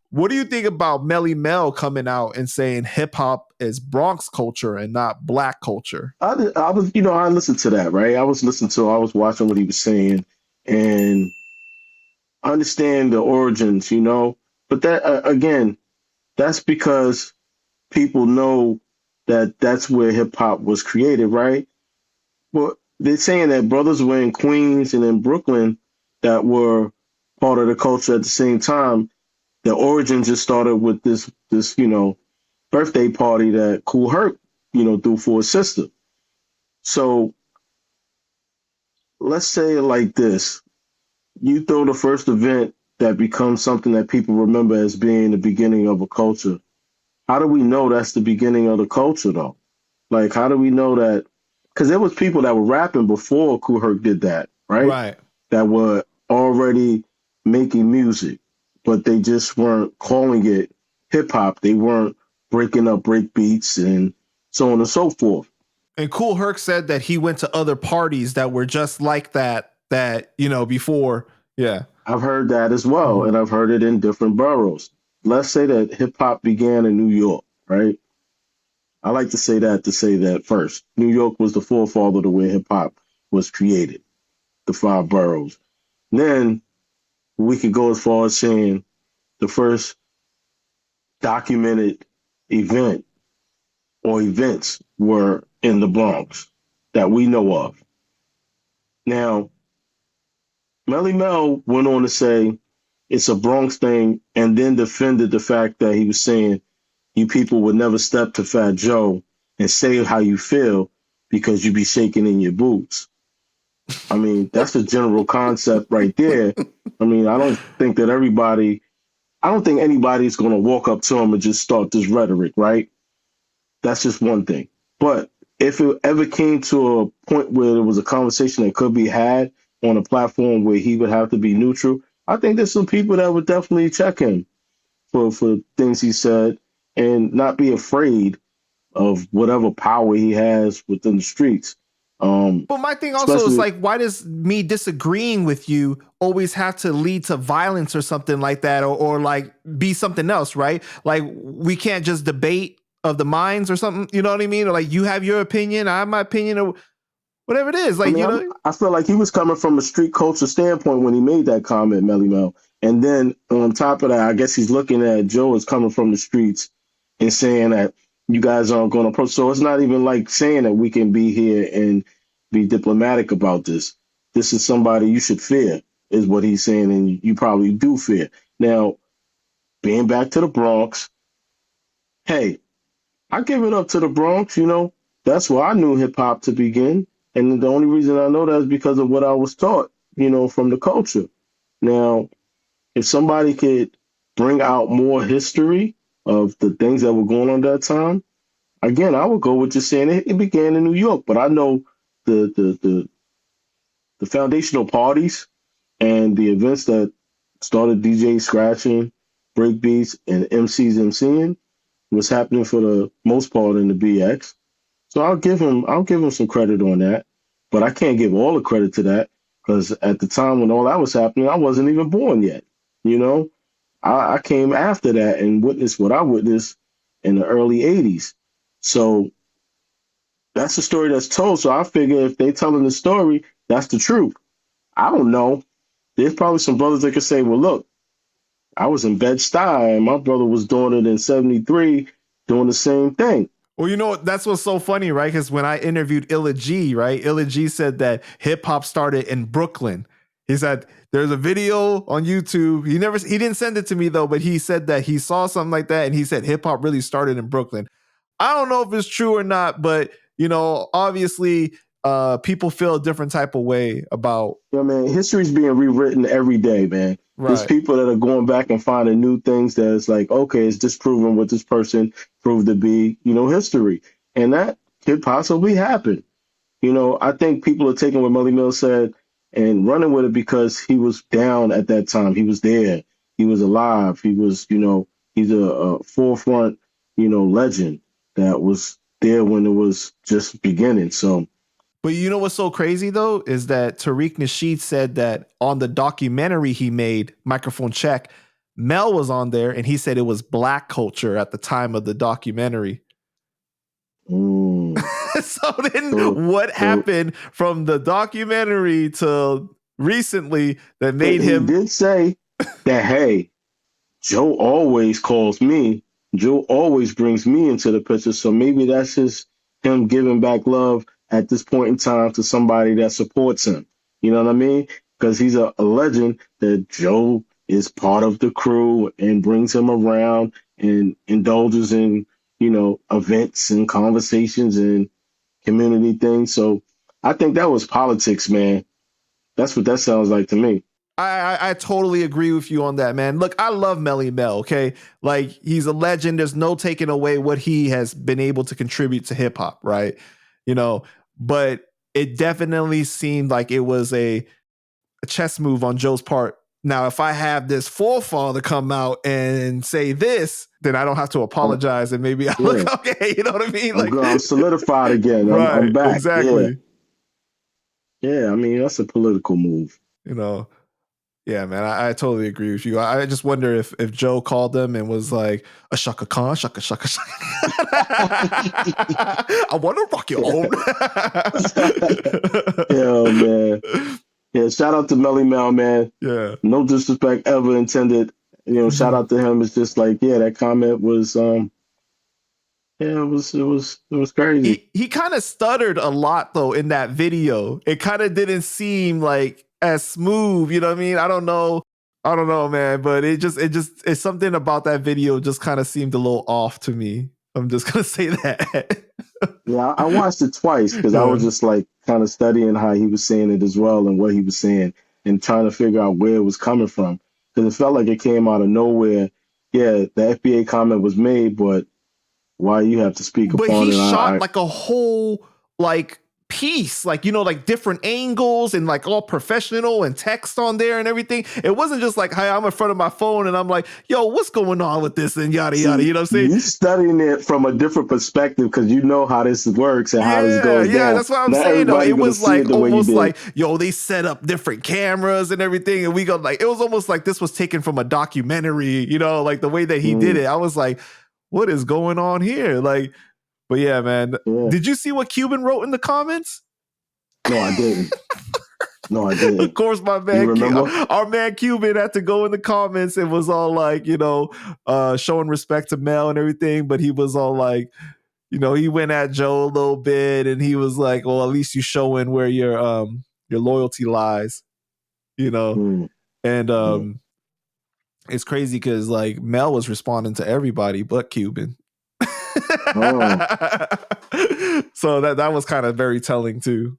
What do you think about Melle Mel coming out and saying hip hop is Bronx culture and not black culture? I was, I listened to that, right? I was watching what he was saying, and I understand the origins, but that, again, that's because people know that that's where hip hop was created, right? Well, they're saying that brothers were in Queens and in Brooklyn that were part of the culture at the same time. The origin just started with this birthday party that Kool Herc threw for his sister. So let's say it like this: you throw the first event that becomes something that people remember as being the beginning of a culture. How do we know that's the beginning of the culture, though? Like, how do we know that? Because there was people that were rapping before Kool Herc did that, right? Right. That were already making music, but they just weren't calling it hip hop. They weren't breaking up break beats and so on and so forth. And Kool Herc said that he went to other parties that were just like that, before. Yeah. I've heard that as well, Mhm. and I've heard it in different boroughs. Let's say that hip hop began in New York, right? I like to say that first. New York was the forefather to where hip hop was created, the five boroughs. Then we could go as far as saying the first documented event or events were in the Bronx that we know of. Now, Melle Mel went on to say it's a Bronx thing and then defended the fact that he was saying you people would never step to Fat Joe and say how you feel because you be shaking in your boots. I mean, that's a general concept right there. I mean, I don't think anybody's going to walk up to him and just start this rhetoric, right? That's just one thing. But if it ever came to a point where there was a conversation that could be had on a platform where he would have to be neutral, I think there's some people that would definitely check him for things he said and not be afraid of whatever power he has within the streets. But my thing also is Especially, like, why does me disagreeing with you always have to lead to violence or something like that, or like be something else, right? Like we can't just debate of the minds or something. You know what I mean? Or like you have your opinion, I have my opinion, or whatever it is. I Like mean, I feel like he was coming from a street culture standpoint when he made that comment, Melle Mel. And then on top of that, I guess he's looking at Joe as coming from the streets and saying that you guys aren't going to approach. So it's not even like saying that we can be here and be diplomatic about this. This is somebody you should fear, is what he's saying, and you probably do fear. Now, being back to the Bronx, hey, I give it up to the Bronx. That's where I knew hip hop to begin, and the only reason I know that is because of what I was taught, from the culture. Now, if somebody could bring out more history of the things that were going on at that time, again, I would go with just saying it began in New York, but I know the foundational parties and the events that started DJ scratching, breakbeats, and MCs MCing was happening for the most part in the BX. So I'll give him some credit on that, but I can't give all the credit to that because at the time when all that was happening, I wasn't even born yet. You know, I came after that and witnessed what I witnessed in the early '80s. So that's a story that's told. So I figure if they telling the story, that's the truth. I don't know. There's probably some brothers that could say, well, look, I was in Bed-Stuy and my brother was doing it in '73, doing the same thing. Well, that's what's so funny, right? Because when I interviewed Illa G, right, Illa G said that hip hop started in Brooklyn. He said there's a video on YouTube. He didn't send it to me though, but he said that he saw something like that, and he said hip hop really started in Brooklyn. I don't know if it's true or not, but obviously, people feel a different type of way about. Man, history's being rewritten every day, man. There's Right. people that are going back and finding new things that it's like, okay, it's disproving what this person proved to be, history. And that could possibly happen. I think people are taking what Melle Mel said and running with it because he was down at that time. He was there. He was alive. He was, he's a forefront, legend that was there when it was just beginning. So But you know what's so crazy though is that Tariq Nasheed said that on the documentary he made, Microphone Check, Mel was on there and he said it was black culture at the time of the documentary. So then what happened from the documentary to recently that made him... He did say that, hey, Joe always calls me. Joe always brings me into the picture. So maybe that's just him giving back love at this point in time to somebody that supports him. You know what I mean? Because he's a legend that Joe is part of the crew and brings him around and indulges in, events and conversations and community things. So I think that was politics, man. That's what that sounds like to me. I totally agree with you on that, man. Look, I love Melle Mel, okay? Like, he's a legend. There's no taking away what he has been able to contribute to hip hop, right? But it definitely seemed like it was a chess move on Joe's part. Now, if I have this forefather come out and say this, then I don't have to apologize, and maybe I look okay. You know what I mean? I'm solidified again. Right, I'm back. Exactly. Yeah, I mean, that's a political move. Yeah, man, I totally agree with you. I just wonder if Joe called them and was like, a Shaka Khan, Shaka Shaka Shaka. I want to rock your own. Yeah, man. Yeah, shout out to Melle Mel, man. Yeah. No disrespect ever intended. Shout out to him. It's just like, that comment was it was crazy. He kind of stuttered a lot though in that video. It kind of didn't seem like as smooth, you know what I mean? I don't know, man, but it's something about that video just kind of seemed a little off to me. I'm just gonna say that. Yeah, I watched it twice because I was just like kind of studying how he was saying it as well and what he was saying and trying to figure out where it was coming from because it felt like it came out of nowhere. Yeah, the FBA comment was made, but why you have to speak upon it? But he shot like a whole piece, like different angles and like all professional and text on there and everything. It wasn't just like, hey, I'm in front of my phone and I'm like, yo, what's going on with this and yada yada. You know what I'm saying? You studying it from a different perspective because you know how this works and how this goes down. Yeah, that's what I'm saying. Though. It was like almost like, yo, they set up different cameras and everything, and we go like, it was almost like this was taken from a documentary. Like the way that he did it. I was like, what is going on here? But yeah, man. Yeah. Did you see what Cuban wrote in the comments? No, I didn't. Of course, our man Cuban had to go in the comments and was all like, showing respect to Mel and everything. But he was all like, he went at Joe a little bit and he was like, well, at least you showing where your loyalty lies, And it's crazy because like Mel was responding to everybody but Cuban. So that was kind of very telling too.